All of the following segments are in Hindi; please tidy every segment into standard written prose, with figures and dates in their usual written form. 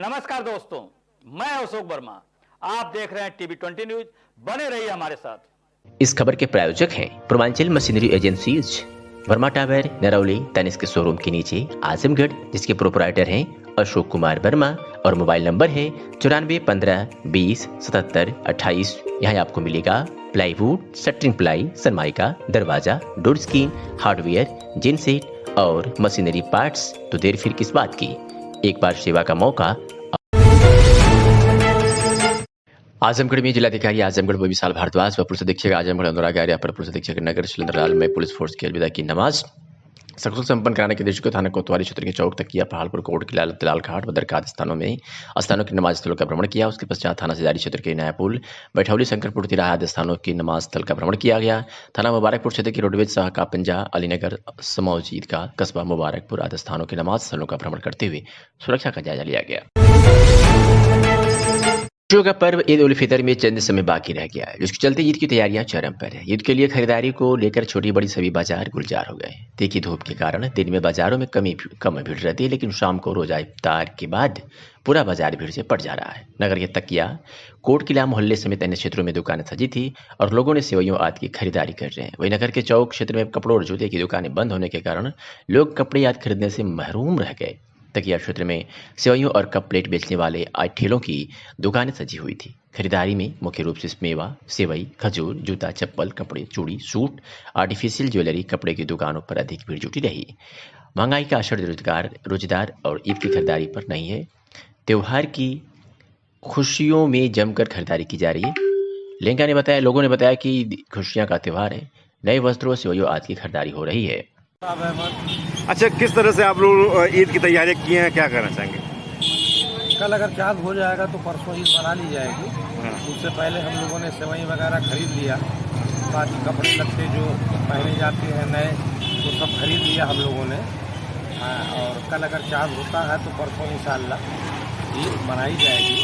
नमस्कार दोस्तों, मैं अशोक वर्मा। आप देख रहे हैं टीवी 20 न्यूज। बने रहिए हमारे साथ। इस खबर के प्रायोजक हैं Purvanchal machinery agencies, Verma tower, Narauli, Tanishq showroom के नीचे, आजमगढ़, जिसके प्रोपराइटर हैं अशोक कुमार वर्मा और मोबाइल नंबर है 9415207728। यहाँ आपको मिलेगा प्लाईवुड, शटरिंग प्लाई, सनमाइका, दरवाजा, डोर स्क्रीन, हार्डवेयर, जिन सेट और मशीनरी पार्ट्स। तो देर फिर किस बात की, एक बार सेवा का मौका। आजमगढ़ में जिलाधिकारी आजमगढ़ विशाल भारद्वाज व पुलिस अधीक्षक आजमगढ़ अनुराग आर्य, अपर पुलिस अधीक्षक नगर सुरेंद्रलाल में पुलिस फोर्स की अलविदा की नमाज सकुशल संपन्न कराने के उद्देश्य को थाना कोतवाली क्षेत्र के चौक तकिया, पहाड़पुर, कोट किला, तिलाल घाट व दरकात स्थानों की नमाज स्थलों का भ्रमण किया। उसके पश्चात थाना से जारी क्षेत्र के नया पुल, बैठौली, शंकरपुर, तिराहा आदि स्थानों की नमाज स्थल का भ्रमण किया गया। थाना मुबारकपुर क्षेत्र के रोडवेज, शाह का पंजा, अलीनगर, समौजीद का कस्बा मुबारकपुर आदि स्थानों की नमाज स्थलों का भ्रमण करते हुए सुरक्षा का जायजा लिया गया। ईद का पर्व ईद उल फितर में चंद समय बाकी रह गया है, जिसके चलते ईद की तैयारियां चरम पर है। ईद के लिए खरीदारी को लेकर छोटी बड़ी सभी बाजार गुलजार हो गए। तीखी धूप के कारण दिन में बाजारों में कम भीड़ रहती है, लेकिन शाम को रोजा इफ्तार के बाद पूरा बाजार भीड़ से पट जा रहा है। नगर के तकिया, कोट किला मोहल्ले समेत अन्य क्षेत्रों में दुकानें सजी थी और लोगों ने सेवइयों आदि की खरीदारी कर रहे हैं। वहीं नगर के चौक क्षेत्र में कपड़ों और जूते की दुकानें बंद होने के कारण लोग कपड़े आदि खरीदने से महरूम रह गए। तकिया क्षेत्र में सेवइयों और कप प्लेट बेचने वाले आज ठेलों की दुकानें सजी हुई थी। खरीदारी में मुख्य रूप से मेवा, सेवई, खजूर, जूता, चप्पल, कपड़े, चूड़ी, सूट, आर्टिफिशियल ज्वेलरी, कपड़े की दुकानों पर अधिक भीड़ जुटी रही। महंगाई का असर रोजगार और ईद की खरीदारी पर नहीं है। त्योहार की खुशियों में जमकर खरीदारी की जा रही है। लोगों ने बताया कि खुशियां का त्योहार है। नए वस्त्रों, सेवइयों आदि की खरीदारी हो रही है। अच्छा, किस तरह से आप लोग ईद की तैयारी किए हैं, क्या करना चाहेंगे? कल अगर चाँद हो जाएगा तो परसों ईद मना ली जाएगी। उससे पहले हम लोगों ने सेवई वगैरह खरीद लिया, बाकी कपड़े लत्ते जो पहने जाते हैं नए वो सब खरीद लिया हम लोगों ने। और कल अगर चाँद होता है तो परसों इंशाअल्लाह ईद मनाई जाएगी।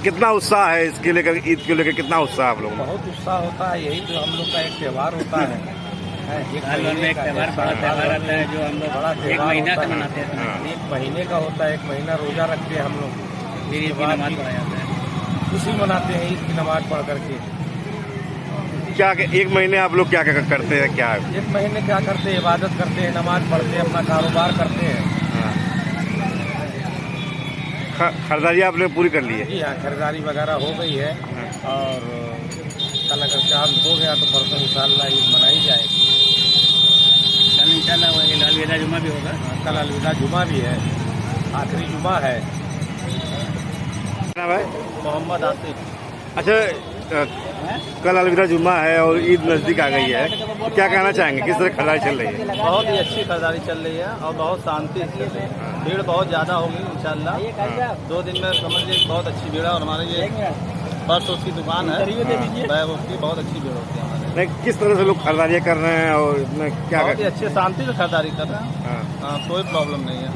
कितना उत्साह है इसके लेकर, ईद के लेकर कितना उत्साह आप लोगों में? बहुत उत्साह होता है, यही जो हम लोग का एक त्यौहार होता है। एक त्यौहार बड़ा त्यौहार आता है जो हम लोग बड़ा एक महीना का मनाते हैं। एक महीने का होता है, एक महीना रोजा रखते हैं हम लोग, फिर ईद की नमाज पढ़ा जाता है, खुशी मनाते हैं ईद की नमाज पढ़ करके। क्या एक महीने आप लोग क्या क्या करते हैं? क्या एक महीने क्या करते हैं? इबादत करते हैं, नमाज पढ़ते हैं, अपना कारोबार करते हैं। खरीदारी आपने पूरी कर ली है? जी हाँ, खरीदारी वगैरह हो गई है। और कल अगर चाँद हो गया तो परसों इंशाअल्लाह ईद मनाई जाएगी। कल इंशाअल्लाह अलविदा जुमा भी होगा। कल अलविदा जुमा भी है, आखिरी जुमा है। मोहम्मद आसिफ। अच्छा, कल अलविदा जुमा है और ईद नज़दीक आ गई है, तो क्या कहना चाहेंगे, किस तरह खरीदारी चल रही है? बहुत ही अच्छी खरीदारी चल रही है और बहुत शांति से। भीड़ बहुत ज़्यादा होगी इंशाअल्लाह। 2 दिन में समझ लीजिए बहुत अच्छी भीड़ है। और हमारे ये पर्स उसकी दुकान है, बैग उसकी, बहुत अच्छी भीड़ होती है हमारे। नहीं, किस तरह से लोग खरीदारी कर रहे हैं और इसमें क्या बहुत ही अच्छी शांति से खरीदारी कर रहे हैं। हाँ, कोई प्रॉब्लम नहीं है।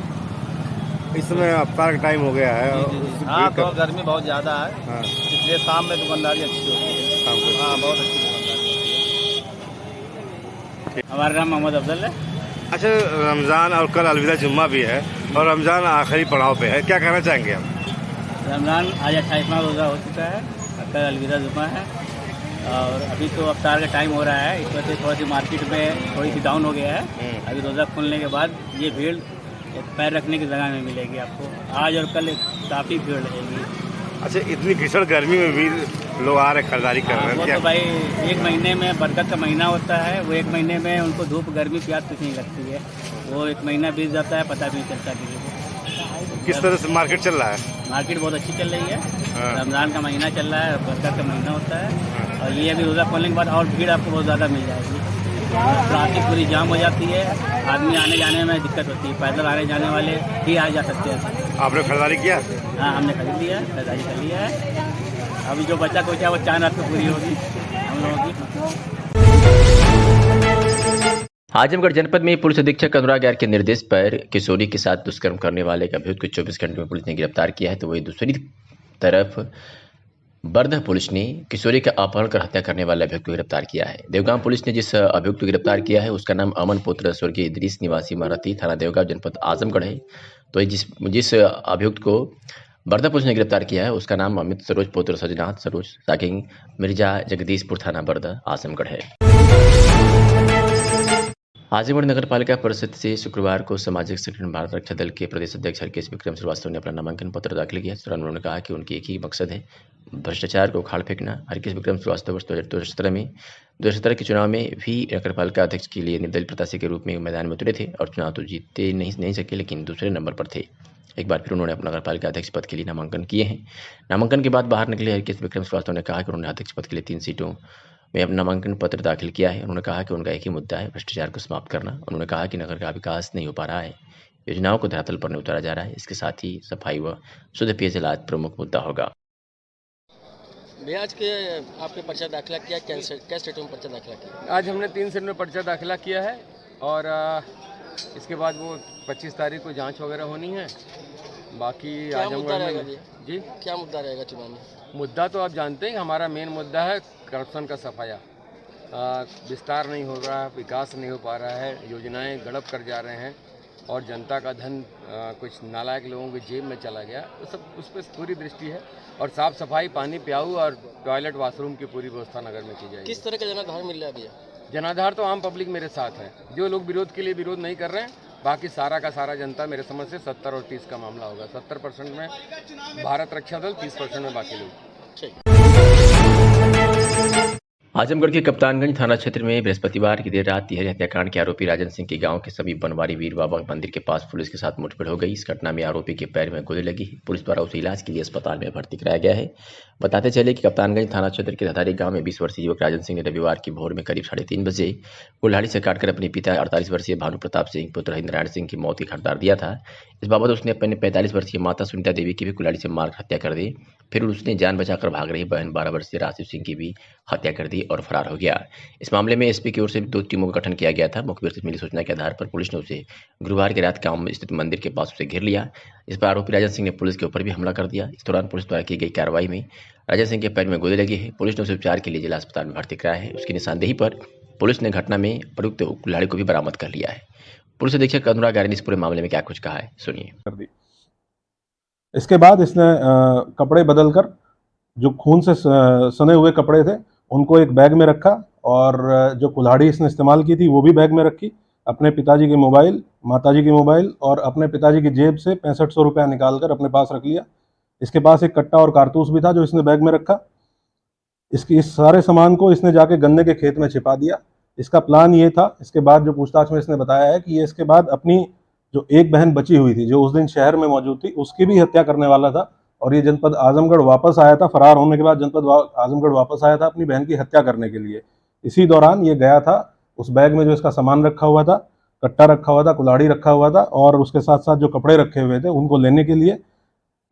इस समय अफ्तार का टाइम हो गया है। हाँ, तो गर्मी बहुत ज़्यादा है, इसलिए शाम में दुकानदारी अच्छी होती है। हाँ, बहुत अच्छी दुकानदारी होती है। हमारा नाम मोहम्मद अफजल है। अच्छा, रमज़ान और कल अलविदा जुम्मा भी है और रमज़ान आखिरी पड़ाव पे है, क्या कहना चाहेंगे आप? रमज़ान आज 28वां रोज़ा हो चुका है, कल अलविदा जुम्मा है और अभी तो अफ्तार का टाइम हो रहा है। इस वजह से थोड़ी सी मार्केट में थोड़ी सी डाउन हो गया है। अभी रोज़ा खुलने के बाद ये भीड़ पैर रखने की जगह में मिलेगी आपको। आज और कल काफ़ी भीड़ रहेगी। अच्छा, इतनी भीषण गर्मी में भी लोग आ रहे खरीदारी कर रहे हैं? वो तो भाई एक महीने में बरकत का महीना होता है, वो एक महीने में उनको धूप गर्मी प्यास कुछ नहीं लगती है। वो एक महीना बीत जाता है, पता भी नहीं चलता किसी को। किस तरह से मार्केट चल रहा है? मार्केट बहुत अच्छी चल रही है। रमज़ान का महीना चल रहा है, बरकत का महीना होता है और ये अभी रोज़ा खोलने के बाद और भीड़ आपको बहुत ज़्यादा मिल जाएगी। ट्रैफिक पूरी जाम हो जाती है, आदमी आने जाने में दिक्कत होती है। पैदल आने जाने वाले ही आ जा सकते हैं। आपने खरीदारी किया? हाँ, हमने खरीद लिया, खरीदारी कर लिया है। अभी जो बच्चा कोचा वो चांद रात में पूरी होगी हम लोगों की। आजमगढ़ जनपद में पुलिस अधीक्षक अनुराग आर्य के निर्देश पर किशोरी के साथ दुष्कर्म करने वाले का अभियुक्त को 24 घंटे में पुलिस ने गिरफ्तार किया है। तो वही दूसरी तरफ बरदह पुलिस ने किशोरी का अपहरण कर हत्या करने वाले अभियुक्त को गिरफ्तार किया है। देवगांव पुलिस ने जिस अभियुक्त को गिरफ्तार किया है उसका नाम अमन पुत्र स्वर्गीय इदरीस निवासी महारथी थाना देवगांव जनपद आजमगढ़ है। तो जिस अभियुक्त को बरदा पुलिस ने गिरफ्तार किया है उसका नाम अमित सरोज पुत्र सजनाथ सरोज साकिंग मिर्जा जगदीशपुर थाना बरदा आजमगढ़ है। आजमगढ़ नगर पालिका परिषद से शुक्रवार को सामाजिक संगठन भारत रक्षा दल के प्रदेश अध्यक्ष हरकेश विक्रम श्रीवास्तव ने अपना नामांकन पत्र दाखिल किया। इस दौरान उन्होंने कहा कि उनकी एक ही मकसद है, भ्रष्टाचार को उखाड़ फेंकना। हरकेश विक्रम श्रीवास्तव वर्ष 2017 के चुनाव में भी नगर पालिका अध्यक्ष के लिए निर्दलीय प्रत्याशी के रूप में मैदान में उतरे थे और चुनाव तो जीतते नहीं सके, लेकिन दूसरे नंबर पर थे। एक बार फिर उन्होंने अपना नगर पालिका अध्यक्ष पद के लिए नामांकन किए हैं। नामांकन के बाद बाहर निकले हरकेश विक्रम श्रीवास्तव ने कहा कि उन्होंने अध्यक्ष पद के लिए 3 सीटों में अपना नामांकन पत्र दाखिल किया है। उन्होंने कहा कि उनका एक ही मुद्दा है, भ्रष्टाचार को समाप्त करना। उन्होंने कहा कि नगर का विकास नहीं हो पा रहा है, योजनाओं को धरातल पर नहीं उतारा जा रहा है। इसके साथ ही सफाई व शुद्ध पेयजल आज प्रमुख मुद्दा होगा। भैया आज के आपने पर्चा दाखिला किया, क्या स्टेट में पर्चा दाखिला किया? आज हमने 3 सेट में पर्चा दाखिला किया है और इसके बाद वो 25 तारीख को जांच वगैरह होनी है। बाकी आजमगढ़ में जी क्या मुद्दा रहेगा चुनाव में? मुद्दा तो आप जानते हैं, हमारा मेन मुद्दा है करप्शन का सफाया। विस्तार नहीं हो रहा है, विकास नहीं हो पा रहा है, योजनाएं गड़प कर जा रहे हैं और जनता का धन कुछ नालायक लोगों की जेब में चला गया। तो सब उस पर पूरी दृष्टि है और साफ सफाई, पानी पियाऊ और टॉयलेट वाशरूम की पूरी व्यवस्था नगर में की जाएगी। किस तरह का जनाधार मिल रहा है भैया? जनाधार तो आम पब्लिक मेरे साथ है। जो लोग विरोध के लिए विरोध नहीं कर रहे हैं, बाकी सारा का सारा जनता मेरे समझ से 70 और 30 का मामला होगा। 70% में भारत रक्षा दल, 30% में बाकी लोग। आजमगढ़ के कप्तानगंज थाना क्षेत्र में बृहस्पतिवार की देर रात तिहरी हत्याकांड के आरोपी राजन सिंह के गांव के समीप बनवारी वीर बाबा मंदिर के पास पुलिस के साथ मुठभेड़ हो गई। इस घटना में आरोपी के पैर में गोली लगी। पुलिस द्वारा उसे इलाज के लिए अस्पताल में भर्ती कराया गया है। बताते चले कि कप्तानगंज थाना क्षेत्र के धधारी गांव में 20 वर्षीय युवक राजन सिंह ने रविवार की भोर में करीब 3:30 बजे कुल्हाड़ी से काटकर अपने पिता 48 वर्षीय भानु प्रताप सिंह पुत्र हरिनारायण सिंह की मौत की खबरदार दिया था। इस बाबत उसने अपने 45 वर्षीय माता सुनीता देवी की भी कुल्हाड़ी से मार हत्या कर दी। फिर उसने जान बचाकर भाग रही बहन 12 वर्षीय राशिव सिंह की भी हत्या कर दी और फरार हो गया। इस मामले में एसपी की ओर से 2 टीमों का गठन किया गया था। मुखबिर से मिली सूचना के आधार पर पुलिस ने उसे गुरुवार की रात गांव में स्थित मंदिर के पास उसे घेर लिया। इस पर आरोपी राजन सिंह ने पुलिस के ऊपर भी हमला कर दिया। इस दौरान पुलिस द्वारा की गई कार्रवाई में राजन सिंह के पैर में गोली लगी है। पुलिस ने उसे उपचार के लिए जिला अस्पताल में भर्ती कराया है। उसकी निशानदेही पर पुलिस ने घटना में प्रयुक्त कुल्हाड़ी को भी बरामद कर लिया है। पुलिस अधीक्षक अनुराग आर्य ने इस पूरे मामले में क्या कुछ कहा है, सुनिए। इसके बाद इसने कपड़े बदलकर जो खून से सने हुए कपड़े थे उनको एक बैग में रखा और जो कुल्हाड़ी इसने इस्तेमाल की थी वो भी बैग में रखी। अपने पिताजी के मोबाइल, माताजी की मोबाइल और अपने पिताजी की जेब से 6500 रुपया निकालकर अपने पास रख लिया। इसके पास एक कट्टा और कारतूस भी था जो इसने बैग में रखा। इस सारे सामान को इसने जाके गन्ने के खेत में छिपा दिया। इसका प्लान ये था, इसके बाद जो पूछताछ में इसने बताया है कि ये इसके बाद अपनी जो एक बहन बची हुई थी जो उस दिन शहर में मौजूद थी उसकी भी हत्या करने वाला था और ये जनपद आजमगढ़ वापस आया था। फरार होने के बाद जनपद आजमगढ़ वापस आया था अपनी बहन की हत्या करने के लिए। इसी दौरान ये गया था, उस बैग में जो इसका सामान रखा हुआ था, कट्टा रखा हुआ था, कुल्हाड़ी रखा हुआ था और उसके साथ साथ जो कपड़े रखे हुए थे उनको लेने के लिए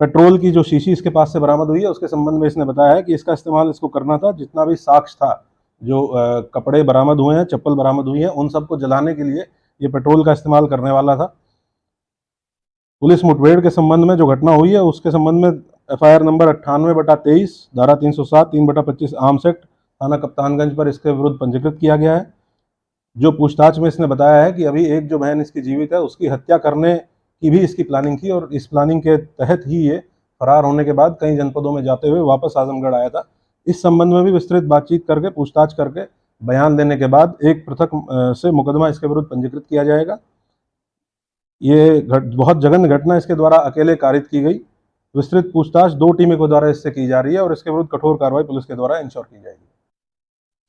पेट्रोल की जो शीशी इसके पास से बरामद हुई है उसके संबंध में इसने बताया है कि इसका इस्तेमाल इसको करना था। जितना भी साक्ष्य था, जो कपड़े बरामद हुए हैं, चप्पल बरामद हुई है, उन सबको जलाने के लिए ये पेट्रोल का इस्तेमाल करने वाला था। पुलिस मुठभेड़ के संबंध में जो घटना हुई है उसके संबंध में FIR नंबर 98/23 धारा 307 3/25 आर्म्स एक्ट थाना कप्तानगंज पर इसके विरुद्ध पंजीकृत किया गया है। जो पूछताछ में इसने बताया है कि अभी एक जो बहन इसकी जीवित है उसकी हत्या करने की भी इसकी प्लानिंग थी और इस प्लानिंग के तहत ही ये फरार होने के बाद कई जनपदों में जाते हुए वापस आजमगढ़ आया था। इस संबंध में भी विस्तृत बातचीत करके पूछताछ करके बयान देने के बाद एक पृथक से मुकदमा इसके विरुद्ध पंजीकृत किया जाएगा। ये बहुत जघन्य घटना इसके द्वारा अकेले कारित की गई। विस्तृत पूछताछ 2 टीमों के द्वारा इससे की जा रही है और इसके विरुद्ध कठोर कार्रवाई पुलिस के द्वारा इंश्योर की जाएगी।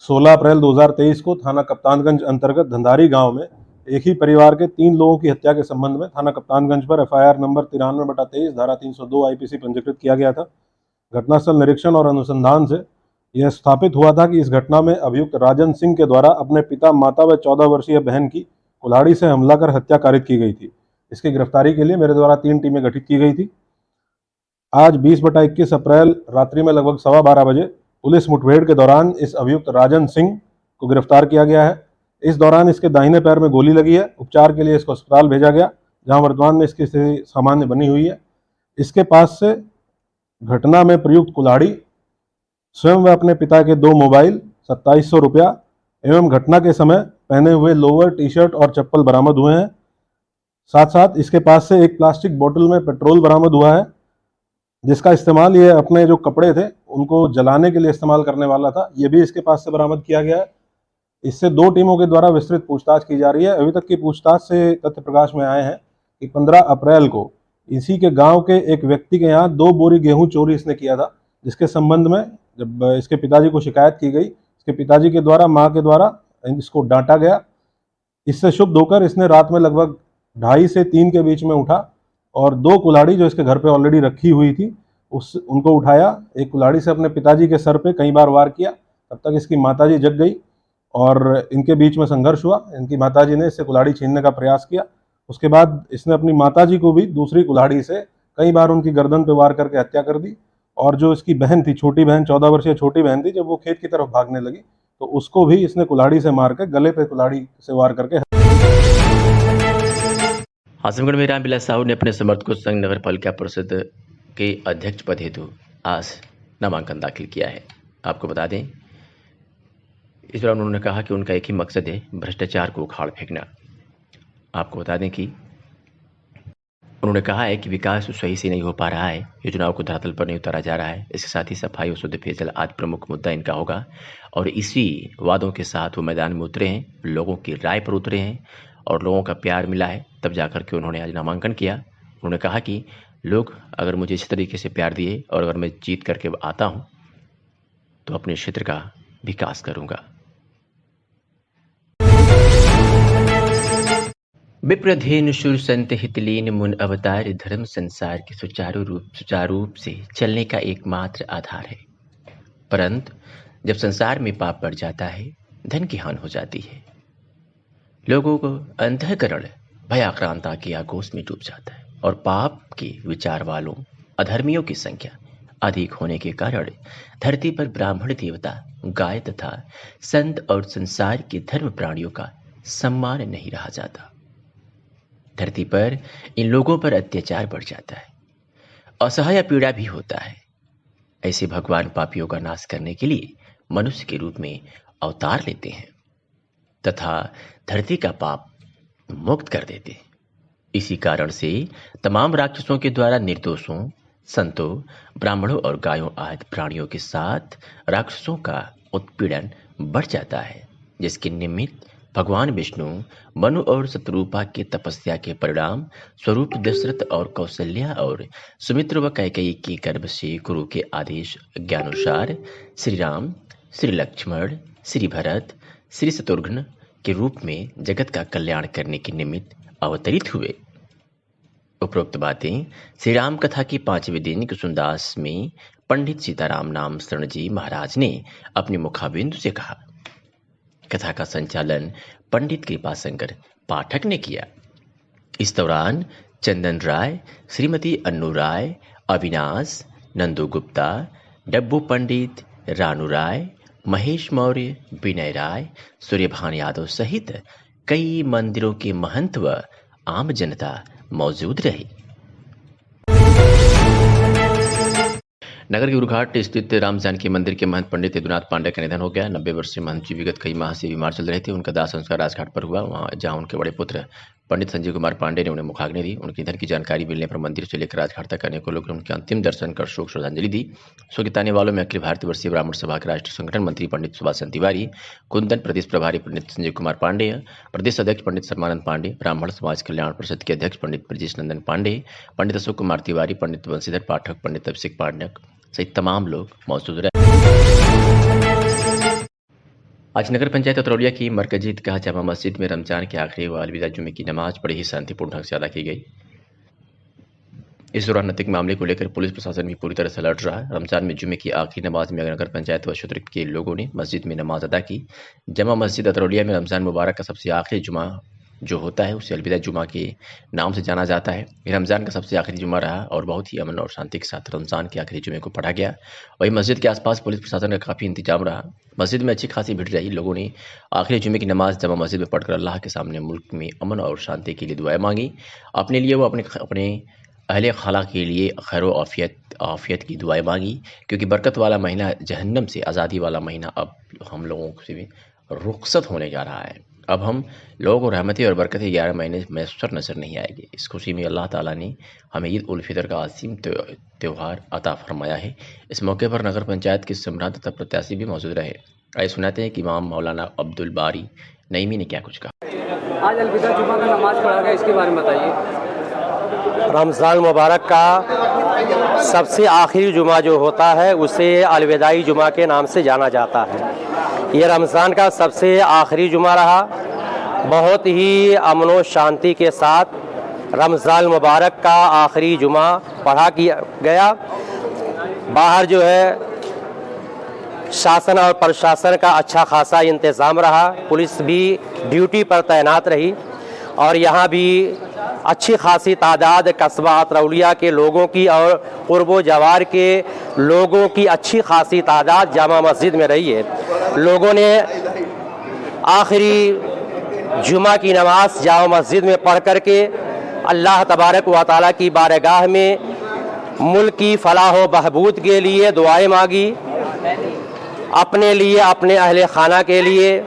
16 अप्रैल 2023 को थाना कप्तानगंज अंतर्गत धंधारी गांव में एक ही परिवार के 3 लोगों की हत्या के संबंध में थाना कप्तानगंज पर FIR नंबर 93/23 धारा 302 IPC पंजीकृत किया गया था। घटनास्थल निरीक्षण और अनुसंधान से यह स्थापित हुआ था कि इस घटना में अभियुक्त राजन सिंह के द्वारा अपने पिता, माता व 14 वर्षीय बहन की कुल्हाड़ी से हमला कर हत्या कारित की गई थी। इसकी गिरफ्तारी के लिए मेरे द्वारा 3 टीमें गठित की गई थी। आज 20/21 अप्रैल रात्रि में लगभग 12:15 बजे पुलिस मुठभेड़ के दौरान इस अभियुक्त राजन सिंह को गिरफ्तार किया गया है। इस दौरान इसके दाहिने पैर में गोली लगी है। उपचार के लिए इसको अस्पताल भेजा गया, जहां वर्तमान में इसकी स्थिति सामान्य बनी हुई है। इसके पास से घटना में प्रयुक्त कुल्हाड़ी, स्वयं व अपने पिता के 2 मोबाइल, 2700 रुपया एवं घटना के समय पहने हुए लोअर, टी-शर्ट और चप्पल बरामद हुए हैं। साथ साथ इसके पास से एक प्लास्टिक बोतल में पेट्रोल बरामद हुआ है, जिसका इस्तेमाल ये अपने जो कपड़े थे उनको जलाने के लिए इस्तेमाल करने वाला था। ये भी इसके पास से बरामद किया गया है। इससे 2 टीमों के द्वारा विस्तृत पूछताछ की जा रही है। अभी तक की पूछताछ से तथ्य प्रकाश में आए हैं कि 15 अप्रैल को इसी के गांव के एक व्यक्ति के यहाँ 2 बोरी गेहूं चोरी इसने किया था, जिसके संबंध में जब इसके पिताजी को शिकायत की गई, इसके पिताजी के द्वारा माँ के द्वारा इसको डांटा गया। इससे क्षुब्ध होकर इसने रात में लगभग 2:30 से 3 के बीच में उठा और 2 कुल्हाड़ी जो इसके घर पे ऑलरेडी रखी हुई थी उनको उठाया। एक कुल्हाड़ी से अपने पिताजी के सर पे कई बार वार किया। तब तक इसकी माताजी जग गई और इनके बीच में संघर्ष हुआ। इनकी माताजी ने इससे कुल्हाड़ी छीनने का प्रयास किया। उसके बाद इसने अपनी माताजी को भी दूसरी कुल्हाड़ी से कई बार उनकी गर्दन पे वार करके हत्या कर दी। और जो इसकी बहन थी, छोटी बहन, 14 वर्षीय छोटी बहन थी, जब वो खेत की तरफ भागने लगी तो उसको भी इसने कुल्हाड़ी से मार के गले पे कुल्हाड़ी से वार करके। आजमगढ़ में रामविलास साहू ने अपने समर्थकों संघ नगर पालिका परिषद के अध्यक्ष पद हेतु आज नामांकन दाखिल किया है। आपको बता दें, इस दौरान उन्होंने कहा कि उनका एक ही मकसद है, भ्रष्टाचार को उखाड़ फेंकना। आपको बता दें कि उन्होंने कहा है कि विकास सही से नहीं हो पा रहा है, योजनाओं को धरातल पर नहीं उतारा जा रहा है। इसके साथ ही सफाई और शुद्ध पेयजल आज प्रमुख मुद्दा इनका होगा और इसी वादों के साथ वो मैदान में उतरे हैं, लोगों की राय पर उतरे हैं और लोगों का प्यार मिला है, तब जाकर के उन्होंने आज नामांकन किया। उन्होंने कहा कि लोग अगर मुझे इस तरीके से प्यार दिए और अगर मैं जीत करके आता हूँ तो अपने क्षेत्र का विकास करूँगा। विप्रधेनु शूर संत हितलीन मुन अवतार धर्म संसार के सुचारू रूप से चलने का एकमात्र आधार है। परंतु जब संसार में पाप बढ़ जाता है, धन की हानि हो जाती है, लोगों को अंतःकरण भयाक्रांता के आगोश में डूब जाता है और पाप के विचार वालों अधर्मियों की संख्या अधिक होने के कारण धरती पर ब्राह्मण देवता, गाय तथा संत और संसार के धर्म प्राणियों का सम्मान नहीं रहा जाता। धरती पर इन लोगों पर अत्याचार बढ़ जाता है, असहाय पीड़ा भी होता है। ऐसे भगवान पापियों का नाश करने के लिए मनुष्य के रूप में अवतार लेते हैं तथा धरती का पाप मुक्त कर देते हैं। इसी कारण से तमाम राक्षसों के द्वारा निर्दोषों, संतों, ब्राह्मणों और गायों आदि प्राणियों के साथ राक्षसों का उत्पीड़न बढ़ जाता है, जिसके निमित्त भगवान विष्णु मनु और शत्रुपा के तपस्या के परिणाम स्वरूप दशरथ और कौशल्या और सुमित्र व कैकेयी के गर्भ से गुरु के आदेश ज्ञानुसार श्री राम, श्री लक्ष्मण, श्री भरत, श्री शत्रुघ्न के रूप में जगत का कल्याण करने के निमित्त अवतरित हुए। उपरोक्त बातें श्री राम कथा की 5वें दिन कुसुमदास में पंडित सीताराम नाम शरण जी महाराज ने अपने मुखाबिंदु से कहा। कथा का संचालन पंडित कृपाशंकर पाठक ने किया। इस दौरान चंदन राय, श्रीमती अन्नू राय, अविनाश, नंदू गुप्ता, डब्बू पंडित, रानू राय, महेश मौर्य, विनय राय, सूर्यभान यादव सहित कई मंदिरों के महंत व आम जनता मौजूद रही। नगर के उरघाट स्थित राम जानकी मंदिर के महंत पंडित यदुनाथ पांडे का निधन हो गया। 90 वर्षीय महंत जी विगत कई माह से बीमार चल रहे थे। उनका दाह संस्कार राजघाट पर हुआ, वहां जहां उनके बड़े पुत्र पंडित संजीव कुमार पांडे ने उन्हें मुखाग्नि दी। उनके निधन की जानकारी मिलने पर मंदिर से लेकर राजघाट तक अनेकों लोगों ने उनके अंतिम दर्शन कर शोक श्रद्धांजलि दी। शोकिताने वालों में अखिल भारतीय वर्षीय ब्राह्मण सभा के राष्ट्रीय संगठन मंत्री पंडित सुभाष तिवारी, कुंदन प्रदेश प्रभारी पंडित संजीव कुमार पांडे, प्रदेश अध्यक्ष पंडित सर्मानंद पांडे, ब्राह्मण समाज कल्याण परिषद के अध्यक्ष पंडित ब्रजेश नंदन पांडे, पंडित अशोक कुमार तिवारी, पंडित वंशीधर पाठक, पंडित अभिषेक पाठक सहित तमाम लोग मौजूद रहे। आज नगर पंचायत अतरौलिया की मरकजी ईदगाह जामा मस्जिद में रमजान के आखिरी व अलविदा जुमे की नमाज बड़े ही शांतिपूर्ण ढंग से अदा की गई। इस दौरान नैतिक मामले को लेकर पुलिस प्रशासन भी पूरी तरह से अलर्ट रहा। रमजान में जुमे की आखिरी नमाज में नगर पंचायत व क्षेत्र के लोगों ने मस्जिद में नमाज अदा की। जामा मस्जिद अतरौलिया में रमजान मुबारक का सबसे आखिरी जुमा जो होता है उसे अलविदा जुमा के नाम से जाना जाता है। रमज़ान का सबसे आखिरी जुमा रहा और बहुत ही अमन और शांति के साथ रमज़ान के आखिरी जुमे को पढ़ा गया। वहीं मस्जिद के आसपास पुलिस प्रशासन का काफ़ी इंतजाम रहा। मस्जिद में अच्छी खासी भीड़ रही। लोगों ने आखिरी जुमे की नमाज जामा मस्जिद में पढ़कर अल्लाह के सामने मुल्क में अमन और शांति के लिए दुआएं मांगी। अपने लिए वो अपने अहले खाला के लिए खैर व आफियत की दुआएं मांगी, क्योंकि बरकत वाला महीना जहन्नम से आज़ादी वाला महीना अब हम लोगों से भी रुखसत होने जा रहा है। अब हम लोगों को रहमतें और बरकतें 11 महीने मैसर नजर नहीं आएगी। इस खुशी में अल्लाह ताला ने हमें ईद उल फितर का अजीम त्यौहार अता फरमाया है। इस मौके पर नगर पंचायत के सम्राट तथा प्रत्याशी भी मौजूद रहे। आइए सुनाते हैं कि इमाम मौलाना अब्दुल बारी नईमी ने क्या कुछ कहा। आज अलविदा जुमा का नमाज पढ़ा गया, इसके बारे में बताइए। रमज़ान मुबारक का सबसे आखिरी जुमा जो होता है उसे अलविदाई जुमा के नाम से जाना जाता है। ये रमज़ान का सबसे आखिरी जुमा रहा। बहुत ही अमन व शांति के साथ रमज़ान मुबारक का आखिरी जुमा पढ़ा किया गया। बाहर जो है शासन और प्रशासन का अच्छा खासा इंतज़ाम रहा। पुलिस भी ड्यूटी पर तैनात रही और यहाँ भी अच्छी खासी तादाद कस्बा अतरौलिया के लोगों की और कुर्बो जवार के लोगों की अच्छी खासी तादाद जामा मस्जिद में रही है। लोगों ने आखिरी जुमा की नमाज जामा मस्जिद में पढ़ करके अल्लाह तबारक व तआला की बारगाह में मुल्क की फलाह व बहबूद के लिए दुआएं मांगी, अपने लिए, अपने अहले खाना के लिए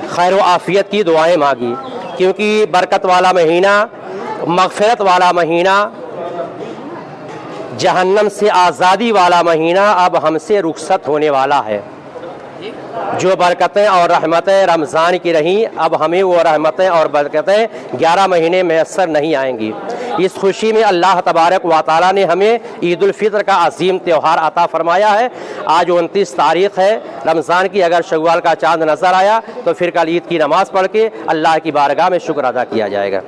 खैर व आफियत की दुआएं मांगी, क्योंकि बरकत वाला महीना, मग़फ़िरत वाला महीना, जहन्नम से आज़ादी वाला महीना अब हमसे रुखसत होने वाला है। जो बरकतें और रहमतें रमज़ान की रहीं, अब हमें वो रहमतें और बरकतें 11 महीने मैसर नहीं आएंगी। इस खुशी में अल्लाह तबारक व तआला ने हमें ईद उल फितर का अजीम त्यौहार अता फरमाया है। आज 29 तारीख़ है रमज़ान की। अगर शव्वाल का चाँद नज़र आया तो फिर कल ईद की नमाज़ पढ़ के अल्लाह की बारगाह में शुक्र अदा किया जाएगा।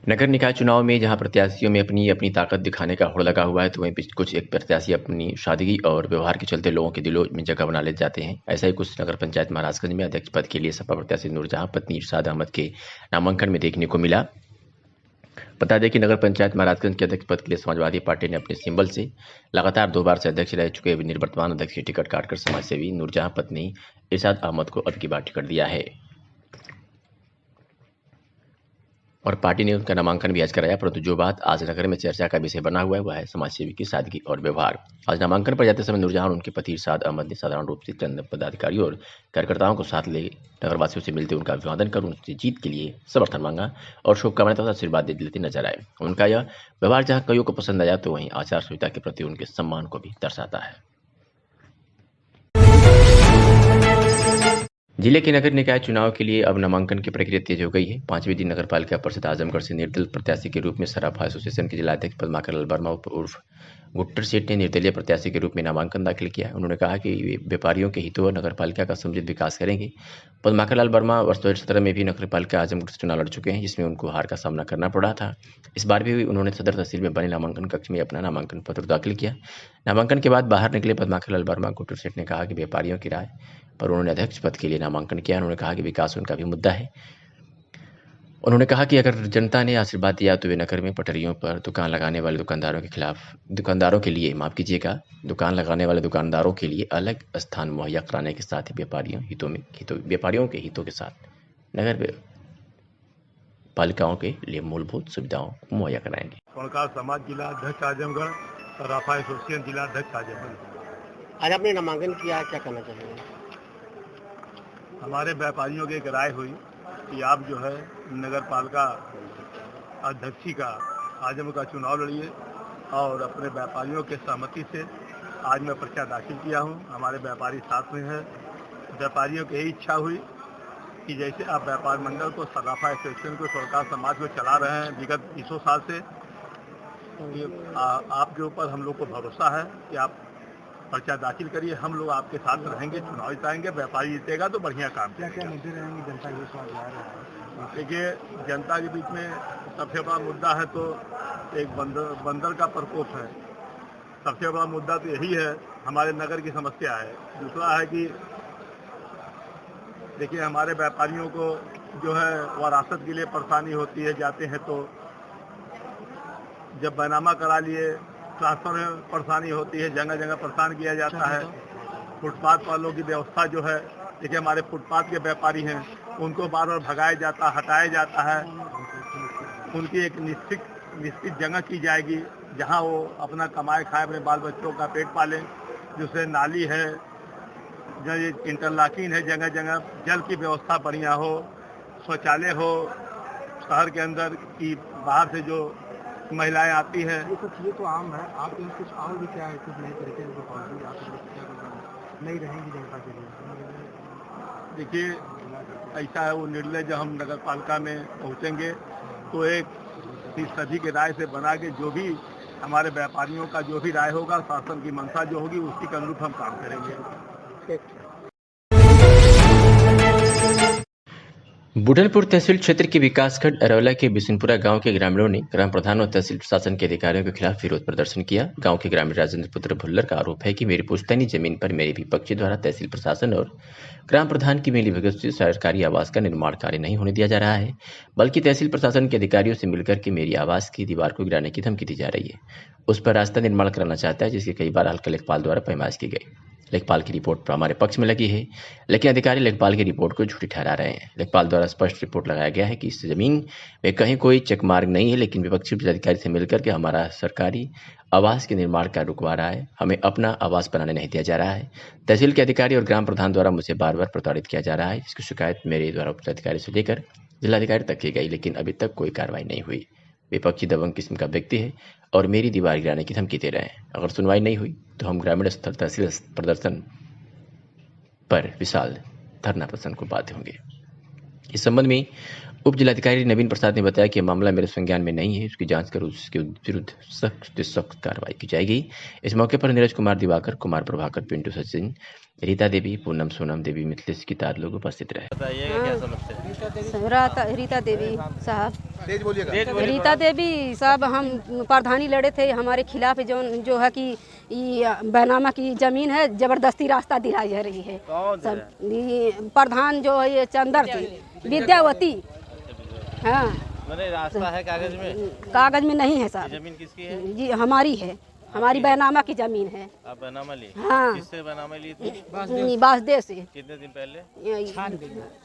नगर निकाय चुनाव में जहां प्रत्याशियों में अपनी अपनी ताकत दिखाने का होड़ लगा हुआ है, तो वहीं कुछ एक प्रत्याशी अपनी सादगी और व्यवहार के चलते लोगों के दिलों में जगह बना ले जाते हैं। ऐसा ही कुछ नगर पंचायत महाराजगंज में अध्यक्ष पद के लिए सपा प्रत्याशी नूरजहां पत्नी इरशाद अहमद के नामांकन में देखने को मिला। बता दें कि नगर पंचायत महाराजगंज के अध्यक्ष पद के लिए समाजवादी पार्टी ने अपने सिंबल से लगातार 2 बार से अध्यक्ष रह चुके निवर्तमान अध्यक्ष की टिकट काटकर समाजसेवी नूरजहां पत्नी इरशाद अहमद को अब की बार टिकट दिया है और पार्टी ने उनका नामांकन भी आज कराया। परंतु जो बात आज नगर में चर्चा का विषय बना हुआ है वह है समाजसेवी की सादगी और व्यवहार। आज नामांकन पर जाते समय नूरजहां और उनके पति इरशाद अहमद ने साधारण रूप से चंद पदाधिकारियों और कार्यकर्ताओं को साथ ले नगरवासियों से मिलते उनका अभिवादन कर उनसे जीत के लिए समर्थन मांगा और शुभकामनाएं तथा आशीर्वाद देते नजर आए। उनका यह व्यवहार जहाँ कईयों को पसंद आया तो वहीं आचार संहिता के प्रति उनके सम्मान को भी दर्शाता है। जिले के नगर निकाय चुनाव के लिए अब नामांकन की प्रक्रिया तेज हो गई है। 5वें दिन नगर पालिका परिषद आजमगढ़ से निर्दल प्रत्याशी के रूप में सराफा एसोसिएशन के जिलाध्यक्ष पद्माकर लाल वर्मा उर्फ गुट्टर सेठ ने निर्दलीय प्रत्याशी के रूप में नामांकन दाखिल किया। उन्होंने कहा कि वे व्यापारियों के हितों और नगर पालिका का समुचित विकास करेंगे। पद्माकर लाल वर्मा वर्ष 2017 में भी नगर पालिका आजमगढ़ से चुनाव लड़ चुके हैं, जिसमें उनको हार का सामना करना पड़ा था। इस बार भी उन्होंने सदर तहसील में बने नामांकन कक्ष में अपना नामांकन पत्र दाखिल किया। नामांकन के बाद बाहर निकले पद्माकर लाल वर्मा गुट्टर सेठ ने कहा कि व्यापारियों की राय पर उन्होंने अध्यक्ष पद के लिए नामांकन किया। उन्होंने कहा कि विकास उनका भी मुद्दा है। उन्होंने कहा कि अगर जनता ने आशीर्वाद दिया तो वे नगर में पटरियों पर दुकान लगाने वाले दुकानदारों के लिए दुकान लगाने वाले दुकानदारों के लिए अलग स्थान मुहैया कराने के साथ ही व्यापारियों के हितों के साथ नगर पालिकाओं के लिए मूलभूत सुविधाओं को मुहैया कराएंगे। स्वर्णकार समाज जिला अध्यक्ष आजमगढ़, सराफा एसोसिएशन जिला अध्यक्ष आजमगढ़। आज आपने नामांकन किया, क्या कहना चाहेंगे? हमारे व्यापारियों की एक राय हुई कि आप जो है नगर पालिका अध्यक्षी का आजमगढ़ का चुनाव लड़िए और अपने व्यापारियों के सहमति से आज मैं पर्चा दाखिल किया हूं। हमारे व्यापारी साथ में हैं। व्यापारियों की यही इच्छा हुई कि जैसे आप व्यापार मंडल को, सराफा एसोसिएशन को, स्वर्णकार समाज को चला रहे हैं विगत 20 साल से, आपके ऊपर हम लोग को भरोसा है कि आप पर्चा दाखिल करिए। हम लोग आपके साथ रहेंगे, चुनाव जिताएंगे, व्यापारी जीतेगा तो बढ़िया काम करेगा। क्या मुद्दे रहेंगे जनता के बीच? देखिए, जनता के बीच में सबसे बड़ा मुद्दा है तो एक बंदर का प्रकोप है। सबसे बड़ा मुद्दा तो यही है, हमारे नगर की समस्या है। दूसरा है कि देखिए, हमारे व्यापारियों को जो है वरासत के लिए परेशानी होती है। जाते हैं तो जब बैनामा करा लिए ट्रांसफर में परेशानी होती है, जगह जगह परेशान किया जाता है। फुटपाथ वालों की व्यवस्था जो है, देखिए हमारे फुटपाथ के व्यापारी हैं, उनको बार बार भगाया जाता, हटाया जाता है। उनकी एक निश्चित जगह की जाएगी जहां वो अपना कमाए खाए, अपने बाल बच्चों का पेट पालें। जैसे नाली है, ये इंटरलॉकिंग है, जगह जगह जल की व्यवस्था बढ़िया हो, शौचालय हो शहर के अंदर की, बाहर से जो महिलाएं आती हैं। ये तो आम है, आपके यहाँ कुछ और भी क्या है, कुछ नए तरीके से पॉलिसी आप क्या नहीं रहेंगी जनता के लिए? देखिए ऐसा है, वो निर्णय जब हम नगर पालिका में पहुंचेंगे तो एक सभी के राय से बना के जो भी हमारे व्यापारियों का जो भी राय होगा, शासन की मंशा जो होगी उसके के अनुरूप हम काम करेंगे। बुढ़लपुर तहसील क्षेत्र के विकासखंड अरौला के बिशनपुरा गांव के ग्रामीणों ने ग्राम प्रधान और तहसील प्रशासन के अधिकारियों के खिलाफ विरोध प्रदर्शन किया। गांव के ग्रामीण राजेंद्र पुत्र भुल्लर का आरोप है कि मेरी पुश्तैनी जमीन पर मेरे विपक्षी द्वारा तहसील प्रशासन और ग्राम प्रधान की मिलीभगत से सरकारी आवास का निर्माण कार्य नहीं होने दिया जा रहा है, बल्कि तहसील प्रशासन के अधिकारियों से मिलकर के मेरी आवास की दीवार को गिराने की धमकी दी जा रही है। उस पर रास्ता निर्माण कराना चाहता है, जिसकी कई बार हल्का लेखपाल द्वारा पैमाइश की गई। लेखपाल की रिपोर्ट हमारे पक्ष में लगी है, लेकिन अधिकारी लेखपाल की रिपोर्ट को झूठी ठहरा रहे हैं। लेखपाल द्वारा स्पष्ट रिपोर्ट लगाया गया है कि इस जमीन में कहीं कोई चेक मार्ग नहीं है, लेकिन विपक्षी अधिकारी से मिलकर के हमारा सरकारी आवास के निर्माण कार्य रुकवा रहा है। हमें अपना आवास बनाने नहीं दिया जा रहा है। तहसील के अधिकारी और ग्राम प्रधान द्वारा मुझे बार बार प्रताड़ित किया जा रहा है। इसकी शिकायत मेरे द्वारा उच्च अधिकारी से लेकर जिलाधिकारी तक की गई, लेकिन अभी तक कोई कार्रवाई नहीं हुई। विपक्षी दबंग किस्म का व्यक्ति है और मेरी दीवार गिराने की धमकी दे रहे हैं। अगर सुनवाई नहीं हुई तो हम ग्रामीण स्तर तहसील प्रदर्शन पर विशाल धरना प्रदर्शन को बाध्य होंगे। इस संबंध में उप जिलाधिकारी नवीन प्रसाद ने बताया कि मामला मेरे संज्ञान में नहीं है, उसकी जांच कर उसके विरुद्ध सख्त से सख्त कार्रवाई की जाएगी। इस मौके पर नीरज कुमार दिवाकर, कुमार प्रभाकर, पिंटू सचिन, रीता देवी, पूनम, सोनम देवी, मिथिलेश की तार लोग उपस्थित रहे। बताइएगा क्या समस्या है? रीता देवी साहब, रीता देवी साहब, हम प्रधानी लड़े थे हमारे खिलाफ जो है कि बैनामा की जमीन है, जबरदस्ती रास्ता दिलाई जा रही है। सब प्रधान जो है ये चंदर थी, विद्यावती। हाँ, मैंने रास्ता है कागज में? कागज में नहीं है साहब। जमीन किसकी है? जी हमारी है, हमारी बैनामा की जमीन है। आप बैनामा ली? हाँ। किससे बैनामा ली थी? बासदेव से। कितने दिन पहले?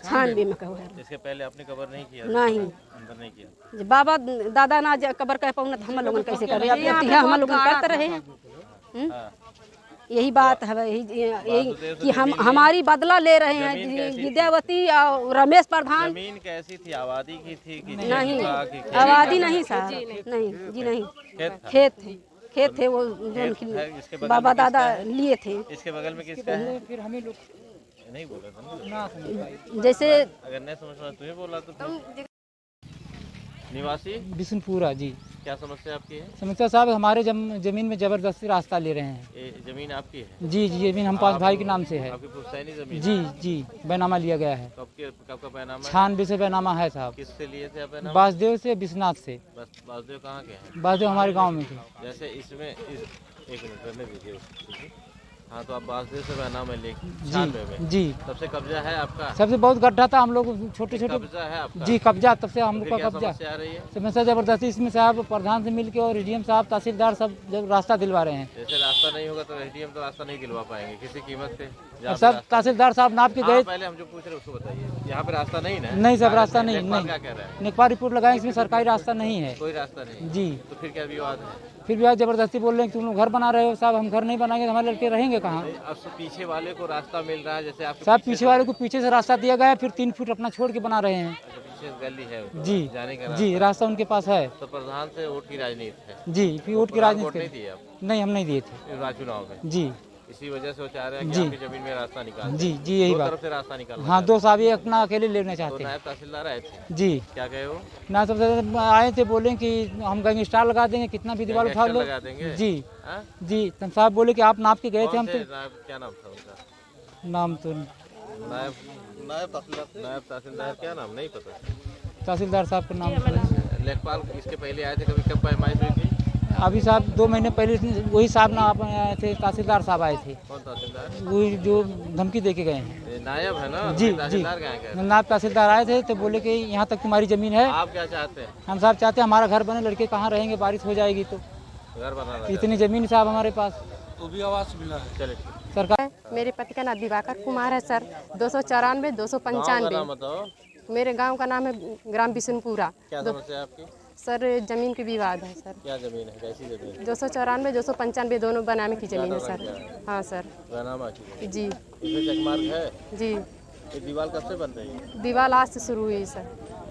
छानबे में कहो। इसके पहले आपने कवर नहीं किया? नहीं, अंदर नहीं किया। बाबा दादा ना कबर कह पाऊँ हम लोग कैसे कर रहे हैं, हम लोग करते रहे हैं। यही बात है, यही कि हम हमारी बदला ले रहे हैं। विद्यावती और रमेश प्रधान। जमीन कैसी थी? आबादी की थी कि नहीं? आबादी नहीं साहब, नहीं जी, नहीं, खेत थे वो जो बाबा दादा लिए थे। इसके बगल में किसका है? फिर हमें लोग नहीं बोला था जैसे, अगर नहीं समझ तुम्हें बोला तो निवासी बिशनपुरा। जी, क्या समस्या आपकी है? समस्या साहब, हमारे जमीन में जबरदस्ती रास्ता ले रहे हैं। ये जमीन आपकी है? जी, जमीन हम पास भाई के नाम से है। आपकी पुश्तैनी जमीन? जी, बैनामा लिया गया है। कब का बैनामा? 96 से बैनामा है साहब। किससे लिए थे आप बैनामा? बासदेव से, विश्वनाथ से। बासदेव कहाँ के हैं? बासदेव हमारे गाँव में थे। जैसे इसमें एक मिनट करने दीजिए। हाँ, तो आप बासदेव से बैनामा लेके? जी, सबसे कब्जा है आपका? सबसे बहुत गड्ढा था, हम लोग छोटे छोटे। कब्जा है आपका? जी, कब्जा, तब से हम लोग का कब्जा। समस्या आ रही है? समस्या जबरदस्ती इसमें साहब प्रधान से मिलके और एडीएम साहब, तहसीलदार सब जब रास्ता दिलवा रहे हैं। जैसे रास्ता नहीं होगा तो एडीएम तो रास्ता नहीं दिलवा पाएंगे किसी कीमत पे। सब तहसीलदार साहब नाप के गए। पहले हम जो पूछ रहे उसको बताइए, यहाँ पे रास्ता नहीं है? नहीं साहब, रास्ता नहीं। क्या कह रहा है? निकपा रिपोर्ट लगाए, इसमें सरकारी रास्ता नहीं है, कोई रास्ता नहीं। जी, तो फिर क्या विवाद है? फिर भी आज जबरदस्ती बोल रहे हैं कि तुम लोग घर बना रहे हो। साहब, हम घर नहीं बनाएंगे, हमारे लड़के रहेंगे कहाँ? अब पीछे वाले को रास्ता मिल रहा है, जैसे आप साहब पीछे वाले को पीछे से रास्ता दिया गया है, फिर 3 फुट अपना छोड़ के बना रहे हैं। पीछे गली है जी, जाने का? जी, रास्ता उनके पास है। तो प्रधान से वोट की राजनीति है? जी, फिर वोट की राजनीति नहीं दी आप? नहीं, हम नहीं दिए थे चुनाव में। जी, इसी वजह से वो चाह रहे हैं कि आपकी जमीन में रास्ता निकाल। जी, यही बात। तरफ से रास्ता निकाल। हाँ, 2 साहब ये अपना अकेले लेना चाहते हैं। नायब तहसीलदार आए थे? जी। क्या कहे वो? ना सबसे आए थे, बोले कि हम गैंग स्टार लगा देंगे, कितना भी दीवार उठा लो। जी, जी, तब साहब बोले कि आप नाप के गए थे। हम तो क्या नाम था उनका? नाम तो नायब तहसीलदार क्या नाम नहीं पता। तहसीलदार साहब का नाम। लेखपाल इसके पहले आए थे कभी? कब पैमाइश हुई थी? अभी साहब 2 महीने पहले वही साहब ना आए थे, तहसीलदार साहब आए थे। कौन तहसीलदार? वही जो धमकी दे के गए हैं। नायब है ना? जी, तहसीलदार जी, नायब तहसीलदार आए थे तो बोले कि यहाँ तक तुम्हारी जमीन है। आप क्या चाहते हैं? हम साहब चाहते हैं हमारा घर बने, लड़के कहाँ रहेंगे, बारिश हो जाएगी तो। घर बनाना? इतनी जमीन साहब हमारे पास। तो भी आवास मिला है? चले सरकार। मेरे पति का नाम दिवाकर कुमार है सर। 294 295। मेरे गांव का नाम है ग्राम बिशनपुरा। क्या समस्या है आपकी? सर जमीन की विवाद है सर। क्या जमीन है, कैसी जमीन? 294 295 दोनों बनामे की जमीन है सर। हाँ सर। बनामा की जी। इसमें चेकमार्क है? जी। ये दीवार कब से बन रही है? दीवार आज से शुरू हुई सर।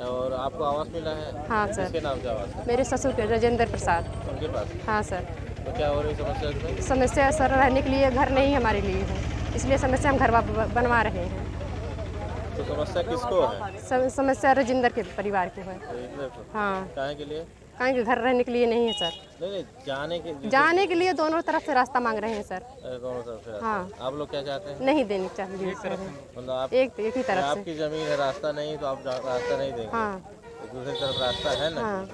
और आपको आवास मिला है? हाँ सर। किसके नाम से आवास? मेरे ससुर के, राजेंद्र प्रसाद। उनके पास? हाँ सर। तो क्या हो रही समस्या इसमें? समस्या सर रहने के लिए घर नहीं हमारे लिए है, इसलिए समस्या हम घर बनवा रहे हैं। तो समस्या किसको है? समस्या राजेंद्र के परिवार को है। हाँ। काहे के लिए? काहे कि घर रहने के लिए नहीं है सर। नहीं, जाने के लिए दोनों तरफ से रास्ता मांग रहे हैं सर। दोनों तरफ से रास्ता। हाँ। आप लोग क्या चाहते हैं? नहीं देने चाहिए सर। मतलब आप एक ही तरफ से। आपकी जमीन है, रास्ता नहीं तो आप रास्ता नहीं देंगे। हाँ। दूसरी तरफ रास्ता है ना? हाँ।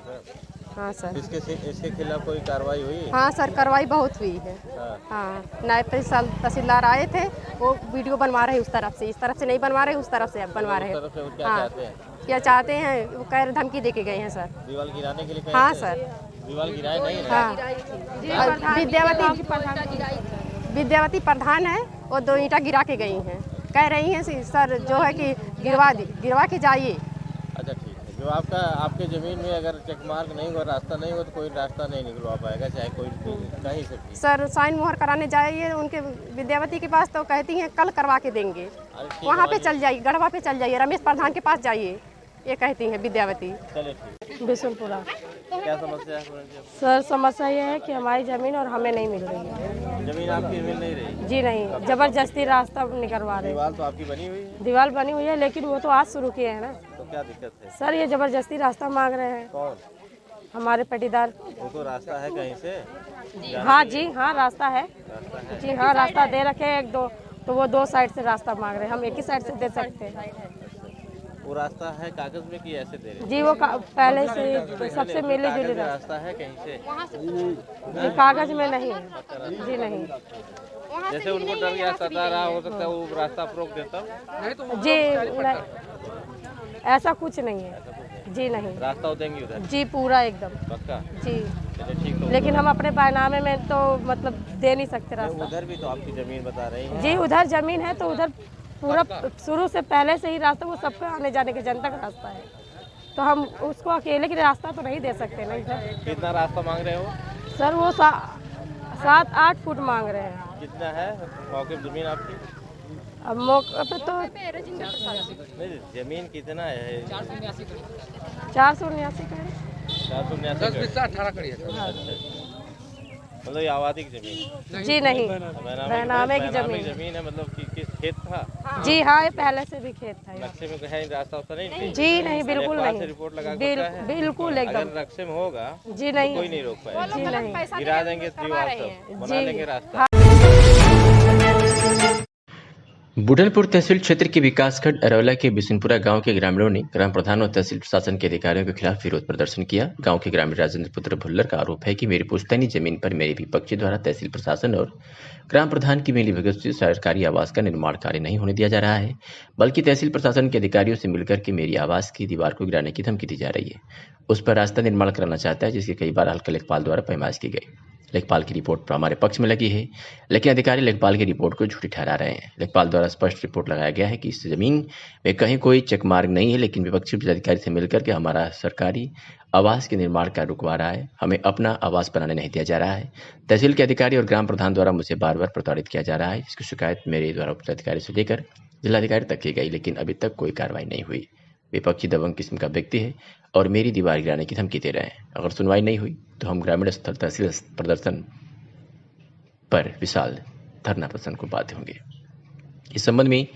हाँ सर। इसके खिलाफ कोई कार्रवाई हुई? हाँ सर, कार्रवाई बहुत हुई है। हाँ, नायब तहसीलदार आए थे, वो वीडियो बनवा रहे उस तरफ से, इस तरफ से नहीं बनवा रहे, उस तरफ से अब बनवा रहे हैं। हाँ। क्या चाहते हैं? वो कह रहे धमकी दे के गए हैं सर। दीवार गिराने के लिए? हाँ सर। दीवार गिराए नहीं? हाँ। विद्यावती प्रधान है, वो 2 ईंटा गिरा के गई हैं। कह रही हैं सर जो है कि गिरवा के जाइए। अच्छा ठीक है। जो आपके ज़मीन में अगर चेकमार्क नहीं हुआ, रास्ता नहीं हुआ तो कोई रास्ता नहीं निकलवा पाएगा, चाहे कोई कहीं से भी। सर साइन मोहर कराने जाइए उनके विद्यावती के पास तो कहती हैं कल करवा के देंगे। वहाँ पे चल जाइए, गढ़वा पे चल जाइए, रमेश प्रधान के पास जाइए, ये कहती हैं विद्यावती। बिशनपुरा। क्या समस्या है? सर समस्या ये है कि हमारी ज़मीन और हमें नहीं मिल रही है। ज़मीन आपकी मिल नहीं रही? जी नहीं, ज़बरदस्ती रास्ता निकलवा रहे हैं। दीवार तो आपकी बनी हुई है? दीवार बनी हुई है, लेकिन वो तो आज शुरू किए हैं ना। तो क्या दिक्कत है? सर ये ज़बरदस्ती रास्ता मांग रहे हैं। कौन? हमारे पटीदार। उनको रास्ता है कहीं से? हाँ जी, हाँ रास्ता है। जी हाँ, रास्ता दे रखे हैं 1-2, तो वो 2 साइड से रास्ता मांग रहे हैं, हम एक ही साइड से दे सकते हैं। वो रास्ता है कागज में कि ऐसे दे रहे? जी वो पहले से सबसे मिले जुले रास्ता है कहीं से? जी कागज में नहीं है। जी नहीं। जैसे उनको डर गया सता रहा, हो सकता है वो रास्ता रोक देता? जी ऐसा कुछ नहीं है। जी नहीं। रास्ता देंगे उधर? जी पूरा एकदम पक्का? जी। ठीक। लेकिन हम अपने बैनामे में तो मतलब दे नहीं सकते रास्ता। उधर भी तो आपकी जमीन बता रही है? जी उधर जमीन है तो उधर पूरा शुरू से पहले से ही रास्ता, वो सबका आने जाने के जनता का रास्ता है, तो हम उसको अकेले के रास्ता तो नहीं दे सकते ना इधर। कितना रास्ता मांग रहे हो? सर वो 7-8 फुट मांग रहे हैं। कितना है मौके जमीन आपकी? अब मौके पे तो नहीं, जमीन कितना है? 479 का है। 479 18 कड़ी है। मतलब ये आबादी की जमीन? जी नहीं, बैनामे की जमीन है। मतलब कि किस खेत था? जी हाँ, ये पहले से भी खेत था। नक्शे में कहीं रास्ता होता नहीं? जी नहीं, बिल्कुल नहीं। रिपोर्ट लगा बिल्कुल एकदम। अगर नक्शे में होगा जी नहीं, कोई नहीं रोक पाएगा। जी नहीं, गिरा देंगे, बना लेंगे रास्ता। बुढ़लपुर तहसील क्षेत्र के विकासखंड अरौला के बिशनपुरा गांव के ग्रामीणों ने ग्राम प्रधान और तहसील प्रशासन के अधिकारियों के खिलाफ विरोध प्रदर्शन किया। गांव के ग्रामीण राजेंद्र पुत्र भुल्लर का आरोप है कि मेरी पुश्तैनी जमीन पर मेरे विपक्षी द्वारा तहसील प्रशासन और ग्राम प्रधान की मिलीभगत से सरकारी आवास का निर्माण कार्य नहीं होने दिया जा रहा है, बल्कि तहसील प्रशासन के अधिकारियों से मिलकर के मेरी आवास की दीवार को गिराने की धमकी दी जा रही है। उस पर रास्ता निर्माण कराना चाहता है, जिसकी कई बार हल्का लेखपाल द्वारा पैमाइश की गई। लेखपाल की रिपोर्ट हमारे पक्ष में लगी है, लेकिन अधिकारी लेखपाल की रिपोर्ट को झूठी ठहरा रहे हैं। लेखपाल द्वारा स्पष्ट रिपोर्ट लगाया गया है कि इस जमीन में कहीं कोई चेकमार्क नहीं है, लेकिन विपक्षी अधिकारी से मिलकर के हमारा सरकारी आवास के निर्माण कार्य रुकवा रहा है, हमें अपना आवास बनाने नहीं दिया जा रहा है। तहसील के अधिकारी और ग्राम प्रधान द्वारा मुझे बार बार प्रताड़ित किया जा रहा है। इसकी शिकायत मेरे द्वारा उच्च अधिकारी से लेकर जिलाधिकारी तक की गई, लेकिन अभी तक कोई कार्रवाई नहीं हुई। विपक्षी दबंग किस्म का व्यक्ति है और मेरी दीवार गिराने की धमकी दे रहे हैं। अगर सुनवाई नहीं हुई तो हम ग्रामीण स्तर तहसील प्रदर्शन पर विशाल धरना प्रदर्शन को बाध्य होंगे। इस संबंध में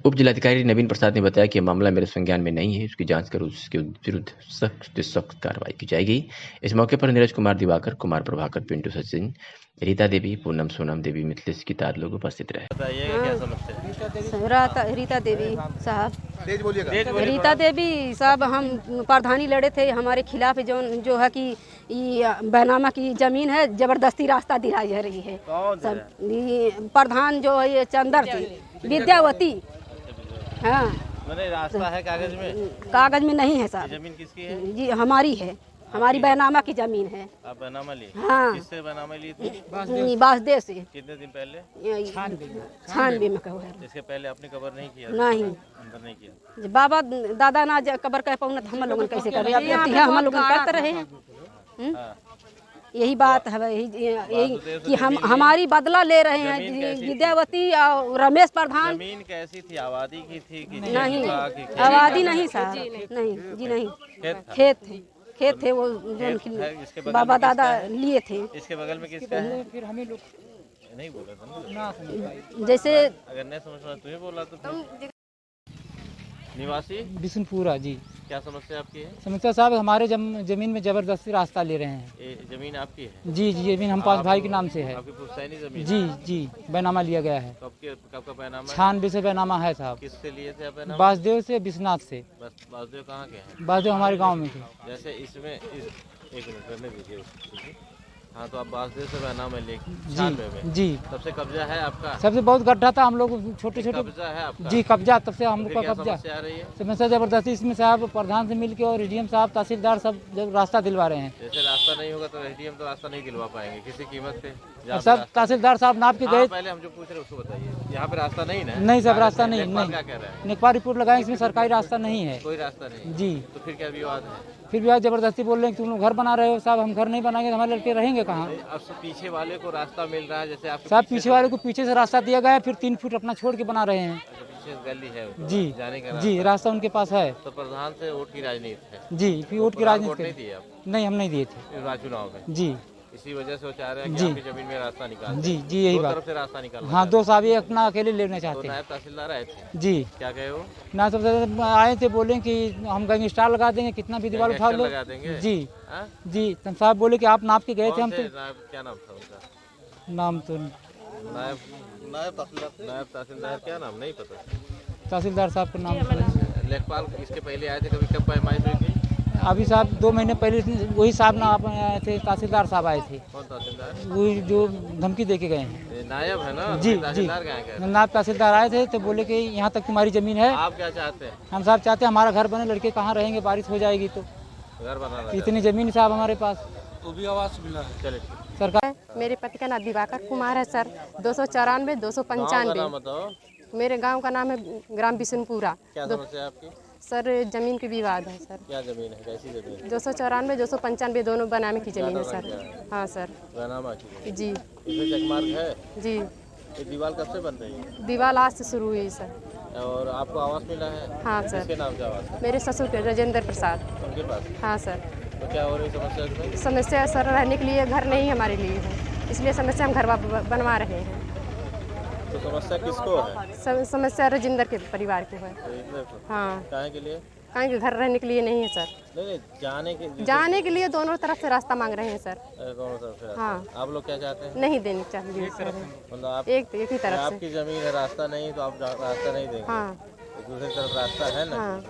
उप जिलाधिकारी नवीन प्रसाद ने बताया कि मामला मेरे संज्ञान में नहीं है, उसकी जांच कर उसके विरुद्ध सख्त से सख्त कार्रवाई की जाएगी। इस मौके पर नीरज कुमार दिवाकर, कुमार प्रभाकर, पिंटू सचिन, रीता देवी, पूनम सोनम देवी, मिथिलेश की तार लोग उपस्थित रहे। बताइएगा क्या समस्या? रीता देवी साहब, रीता देवी साहब, हम प्रधानी लड़े थे, हमारे खिलाफ जो है कि बैनामा की जमीन है, जबरदस्ती रास्ता दिलाई जा रही है। प्रधान जो है ये चंदर थी, विद्यावती। हाँ, मैंने रास्ता है कागज में? कागज में नहीं है साहब। जमीन किसकी है? जी हमारी है। हमारी बैनामा की जमीन है। आप बैनामा ली? हाँ। किससे बैनामा ली थी? बासदेव से। कितने दिन पहले? 96 में कहो। इसके पहले आपने कबर नहीं किया? नहीं, अंदर नहीं किया। बाबा दादा ना कबर कह पाऊँ तो हम लोग कैसे करें? हम लोग करते रहे हैं। यही बात है, यही कि हम हमारी बदला ले रहे हैं। विद्यावती और रमेश प्रधान। जमीन कैसी थी? आबादी की थी कि नहीं? आबादी नहीं साहब, नहीं जी, नहीं। खेत थे वो जो बाबा दादा लिए थे। इसके बगल में किसका है? फिर हमें लोग नहीं बोला था ना। जैसे अगर नहीं समझ तुम्हें बोला तो निवासी बिशनपुरा जी। क्या समस्या आपकी है? समस्या साहब हमारे जमीन में जबरदस्ती रास्ता ले रहे हैं। ये जमीन आपकी है? जी जी, जमीन हम पास भाई के नाम से है। आपकी पुश्तैनी जमीन? जी जी, बैनामा लिया गया है। कब का बैनामा? 96 से बैनामा है साहब। किससे लिए थे आप बैनामा? बासदेव से, विश्वनाथ से। बासदेव कहाँ के हैं? बासदेव हमारे गाँव में थे। जैसे इसमें एक मिनट करने दीजिए। हाँ, तो आप बासदेव से बैनामा लेके 96 में? जी। तब से कब्जा है आपका? सबसे बहुत गड्ढा था, हम लोग छोटे छोटे। कब्जा है आपका? जी, कब्जा। तब से हम लोग का कब्जा। समस्या आ रही है? समस्या जबरदस्ती इसमें साहब प्रधान से मिलके और एडीएम साहब, तहसीलदार सब जब रास्ता दिलवा रहे हैं। जैसे रास्ता नहीं होगा तो एडीएम तो रास्ता नहीं दिलवा पाएंगे किसी कीमत पे। सब तहसीलदार साहब नाप के गए। पहले हम जो पूछ रहे हैं उसको बताइए। यहाँ पे रास्ता नहीं है? नहीं साहब, रास्ता नहीं। क्या कह रहे हैं? निकपा रिपोर्ट लगाए, इसमें सरकारी रास्ता नहीं है। कोई रास्ता नहीं? जी। तो फिर क्या विवाद है? फिर भी जबरदस्ती बोल रहे हैं तुम लोग घर बना रहे हो। साहब हम घर नहीं बनाएंगे तो हमारे लड़के रहेंगे कहाँ? अब पीछे वाले को रास्ता मिल रहा है, जैसे आप साहब पीछे वाले को पीछे से रास्ता दिया गया है, फिर 3 फुट अपना छोड़ के बना रहे हैं। पीछे गली है जी जाने का? जी, रास्ता उनके पास है। तो प्रधान से वोट की राजनीति है? जी, फिर वोट की राजनीति नहीं दी आप? नहीं, हम नहीं दिए थे चुनाव में। जी, इसी वजह से वो चाह रहे हैं कि आपकी जमीन में रास्ता निकाल। जी जी, यही बात। तरफ से रास्ता निकालना। हाँ, 2 साहब ये अपना अकेले लेना चाहते हैं। नायब तहसीलदार आए थे? जी। क्या कहे वो? ना सब आए थे, बोले कि हम गैंग स्टार लगा देंगे, कितना भी दीवार उठा लो। जी जी, तब साहब बोले कि आप नाप के गए थे हम। क्या नाम था उनका? नाम तो नायब तहसीलदार क्या नाम नहीं पता? तहसीलदार साहब का नाम। लेखपाल इसके पहले आए थे कभी? कब पैमाइश हुई थी? अभी साहब 2 महीने पहले वही साहब ना आए थे, तहसीलदार साहब आए थे। कौन तहसीलदार? वही जो धमकी दे के गए हैं। नायब है ना? जी जी, नायब तहसीलदार आए थे तो बोले कि यहाँ तक तुम्हारी जमीन है। आप क्या चाहते हैं? हम साहब चाहते हैं हमारा घर बने, लड़के कहाँ रहेंगे, बारिश हो जाएगी तो घर बनाना। इतनी जमीन साहब हमारे पास। वो भी आवाज मिला है। चले सरकार। मेरे पति का नाम दिवाकर कुमार है सर। 294 295। मेरे गांव का नाम है ग्राम बिशनपुरा। क्या समस्या आपकी? सर जमीन की विवाद है सर। क्या जमीन है? कैसी जमीन? 294 295 दोनों बनामे की जमीन है सर। हाँ सर। बनामा की? जी। इसमें चकमार्ग है? जी। ये दीवार कब से बन रही है? दीवार आज से शुरू हुई सर। और आपको आवास मिला है? हाँ सर। किसके नाम से आवास? मेरे ससुर के, राजेंद्र प्रसाद। उनके पास? हाँ सर। तो क्या हो रही समस्या? समस्या सर रहने के लिए घर नहीं हमारे लिए है, इसलिए समस्या हम घर बनवा रहे हैं। तो समस्या किसको है? समस्या राजेंद्र के परिवार को है। हाँ। कहाँ के लिए? कहीं के घर रहने के लिए नहीं है सर। नहीं, जाने के लिए दोनों तरफ से रास्ता मांग रहे हैं सर। दोनों तरफ से? हाँ। आप लोग क्या चाहते हैं? नहीं देने चाहिए सर। मतलब आप एक ही तरफ से? आपकी जमीन है, रास्ता नहीं तो आप रास्ता नहीं देंगे? हाँ। दूसरी तरफ रास्ता है ना?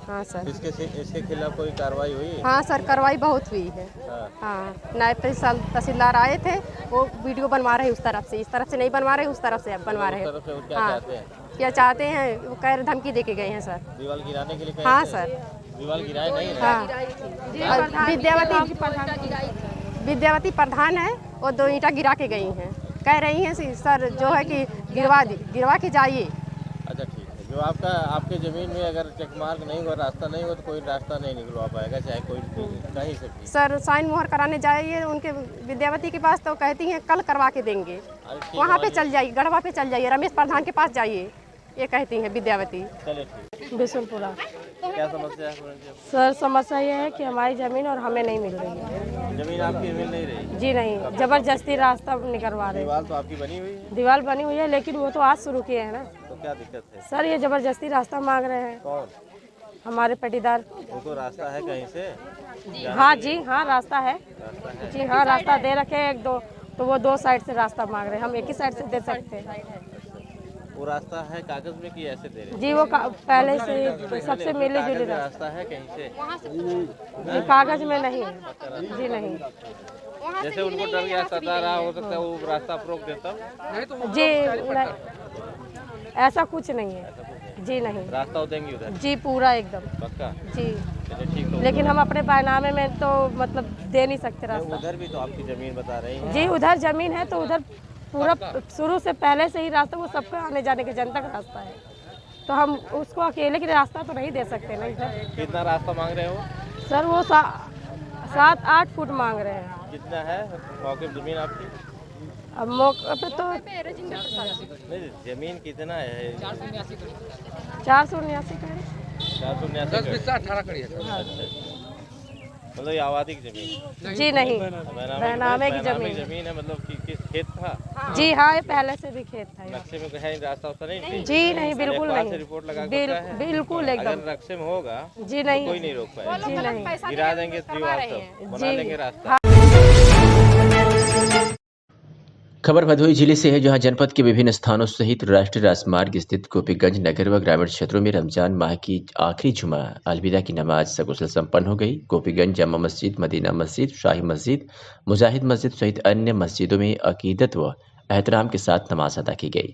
हाँ सर। इसके खिलाफ कोई कार्रवाई हुई? हाँ सर, कार्रवाई बहुत हुई है। हाँ, नायब तहसीलदार आए थे, वो वीडियो बनवा रहे उस तरफ से, इस तरफ से नहीं बनवा रहे, उस तरफ से बनवा रहे। हाँ, क्या चाहते हैं? वो कह रहे धमकी दे के गए हैं सर। दीवार गिराने के लिए? हाँ सर। दीवार गिराए नहीं? हाँ, विद्यावती प्रधान है, वो 2 ईंटा गिरा के गई हैं। कह रही हैं सर जो है कि गिरवा के जाइए। अच्छा ठीक है। जो आपके ज़मीन में अगर चेकमार्क नहीं हुआ, रास्ता नहीं हुआ तो कोई रास्ता नहीं निकलवा पाएगा, चाहे कोई कहीं से भी। सर साइन मोहर कराने जाइए उनके विद्यावती के पास तो कहती हैं कल करवा के देंगे। वहाँ पे चल जाइए, गढ़वा पे चल जाइए, रमेश प्रधान के पास जाइए, ये कहती हैं विद्यावती। बिशनपुरा। क्या समस्या है सर? समस्या ये है कि हमारी ज़मीन और हमें नहीं मिल रही है। जमीन आपकी मिल नहीं रही? जी नहीं, जबरदस्ती रास्ता निकलवा रहे। दीवार तो आपकी बनी हुई है? दीवार बनी हुई है, लेकिन वो तो आज शुरू किए हैं ना। तो क्या दिक्कत है सर? ये जबरदस्ती रास्ता मांग रहे हैं। कौन? हमारे पटीदार। उनको रास्ता है कहीं से? हाँ जी, हाँ रास्ता है जी। हाँ, रास्ता दे रखे 1-2, तो वो 2 साइड से रास्ता मांग रहे हैं, हम एक ही साइड से दे सकते हैं। वो रास्ता है कागज में कि ऐसे दे रहे? जी, वो पहले से सबसे मिले जुले रास्ता है कहीं से? कागज में नहीं है जी, नहीं। जैसे उनको डर गया सता रहा, हो सकता है वो रास्ता रोक देता जी। ऐसा कुछ नहीं है जी, नहीं। रास्ता देंगे उधर? जी, पूरा एकदम पक्का? जी। लेकिन हम अपने बैनामे में तो मतलब दे नहीं सकते रास्ता। उधर भी तो आपकी ज़मीन बता रही हैं। जी उधर ज़मीन है तो उधर पूरा शुरू से पहले से ही रास्ता, वो सबका आने जाने के जनता का रास्ता है, तो हम उसको अकेले के रास्ता तो नहीं दे सकते ना इधर। कितना रास्ता मांग रहे हो सर? वो 7-8 फुट मांग रहे हैं। कितना है मौके पर ज़मीन आपकी? अब मौके पे तो नहीं, ज़मीन कितना है? 479 का है। 479 मतलब ये आबादी की ज़मीन? जी नहीं, बैनामे की ज़मीन है। मतलब कि किस खेत था? जी हाँ, ये पहले से भी खेत था। नक्शे में है रास्ता नहीं? जी नहीं, बिल्कुल नहीं। रिपोर्ट लगा बिल्कुल एकदम। अगर नक्शे में होगा जी नहीं, तो कोई नहीं रोक पाएगा। जी नहीं, गिरा देंगे, बना लेंगे रास्ता। खबर भदोही जिले से है, जहां जनपद के विभिन्न स्थानों सहित राष्ट्रीय राजमार्ग स्थित गोपीगंज नगर व ग्रामीण क्षेत्रों में रमजान माह की आखिरी जुमा अलविदा की नमाज सकुशल संपन्न हो गई। गोपीगंज जामा मस्जिद, मदीना मस्जिद, शाही मस्जिद, मुजाहिद मस्जिद सहित अन्य मस्जिदों में अकीदत व एहतराम के साथ नमाज अदा की गई।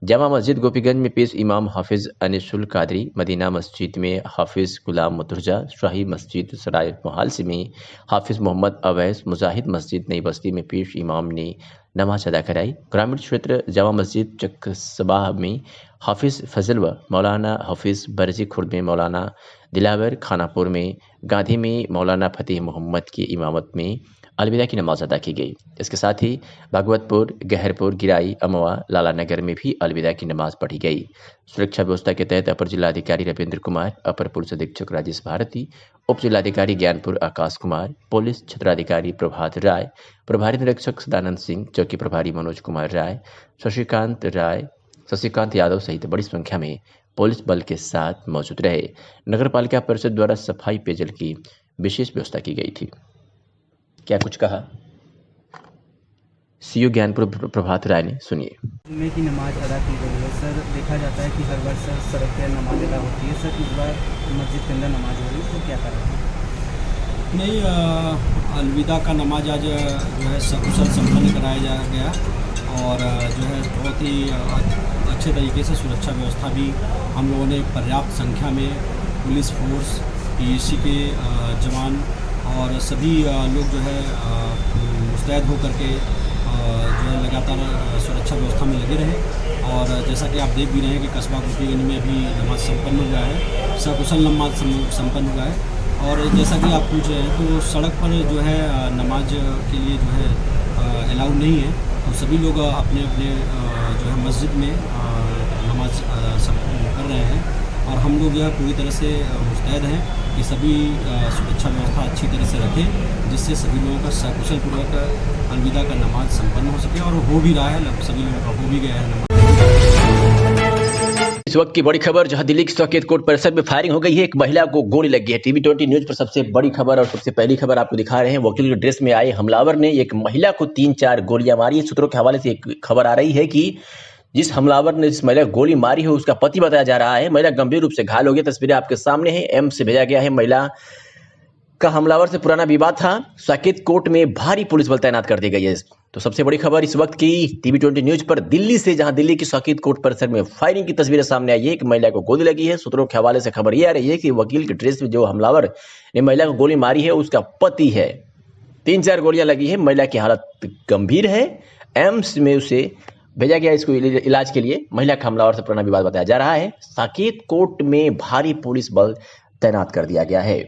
जामा मस्जिद गोपीगंज में पेश इमाम हाफिज अनिसुल कादरी, मदीना मस्जिद में हाफिज गुलाम मुतरजा, शाही मस्जिद सराय मोहालसी में हाफिज मोहम्मद अवैस, मुजाहिद मस्जिद नई बस्ती में पेश इमाम ने नमाज अदा कराई। ग्रामीण क्षेत्र जामा मस्जिद चकसबाह में हाफिज फजल व मौलाना हाफिज बरजी खुर्द में मौलाना दिलावर, खानापुर में गांधी में मौलाना फतेह मोहम्मद की इमामत में अलविदा की नमाज अदा की गई। इसके साथ ही भागवतपुर, गहरपुर, गिराई, अमवा, लाला नगर में भी अलविदा की नमाज पढ़ी गई। सुरक्षा व्यवस्था के तहत अपर जिलाधिकारी रविंद्र कुमार, अपर पुलिस अधीक्षक राजेश भारती, उप जिलाधिकारी ज्ञानपुर आकाश कुमार, पुलिस क्षेत्राधिकारी प्रभात राय, प्रभारी निरीक्षक सदानंद सिंह, चौकी प्रभारी मनोज कुमार राय, शशिकांत यादव सहित बड़ी संख्या में पुलिस बल के साथ मौजूद रहे। नगर पालिका परिषद द्वारा सफाई पेयजल की विशेष व्यवस्था की गई थी। क्या कुछ कहा सीओ ज्ञानपुर प्रभात राय ने, सुनिए। जुम्मे की नमाज अदा की गई है सर। देखा जाता है कि हर वर्ष सड़क पर नमाज अदा होती है सर, इस बार मस्जिद के अंदर नमाज हो रही है, तो क्या करें? नहीं, अलविदा का नमाज आज जो है सकुशल संपन्न कराया गया और जो है बहुत ही अच्छे तरीके से सुरक्षा व्यवस्था भी हम लोगों ने पर्याप्त संख्या में पुलिस फोर्स, पीएससी के जवान और सभी लोग जो है मुस्तैद होकर के जो है लगातार सुरक्षा व्यवस्था में लगे रहे। और जैसा कि आप देख भी रहे हैं कि कस्बा गोपीगंज में भी नमाज संपन्न हुआ है, सकुशल नमाज संपन्न हुआ है। और जैसा कि आप पूछ रहे हैं तो सड़क पर जो है नमाज के लिए जो है अलाउ नहीं है, तो सभी लोग अपने अपने जो है मस्जिद में नमाज संपन्न कर रहे हैं। और हम लोग जो है पूरी तरह से मुस्तैद हैं कि सभी सुरक्षा व्यवस्था अच्छी तरह से रखें, जिससे सभी लोगों का सकुशल पूर्वक अलविदा का नमाज संपन्न हो सके। और हो भी रहा है, सभी लोगों का हो भी गया है नमाज। इस वक्त की बड़ी खबर, जहां दिल्ली के साकेत कोर्ट परिसर में फायरिंग हो गई है, एक महिला को गोली लगी है। टीवी 20 न्यूज पर सबसे बड़ी खबर और सबसे पहली खबर आपको दिखा रहे हैं। वकील के ड्रेस में आए हमलावर ने एक महिला को 3-4 गोलियां मारी है। सूत्रों के हवाले से एक खबर आ रही है कि जिस हमलावर ने जिस महिला को गोली मारी है उसका पति बताया जा रहा है। महिला गंभीर रूप से घायल हो गई। तस्वीरें आपके सामने हैं, एम्स से भेजा गया है। महिला का हमलावर से पुराना विवाद था। साकेत कोर्ट में भारी पुलिस बल तैनात कर दी गई है। तो सबसे बड़ी खबर इस वक्त की टीवी 20 न्यूज पर दिल्ली से, जहां दिल्ली की साकेत कोर्ट परिसर में फायरिंग की तस्वीरें सामने आई है। एक महिला को गोली लगी है। सूत्रों के हवाले से खबर यह आ रही है कि वकील के ड्रेस में जो हमलावर ने महिला को गोली मारी है उसका पति है। 3-4 गोलियां लगी है। महिला की हालत गंभीर है। एम्स में उसे भेजा गया इसको इलाज के लिए। महिला का हमलावर से पुराना विवाद बताया जा रहा है। साकेत कोर्ट में भारी पुलिस बल तैनात कर दिया गया है।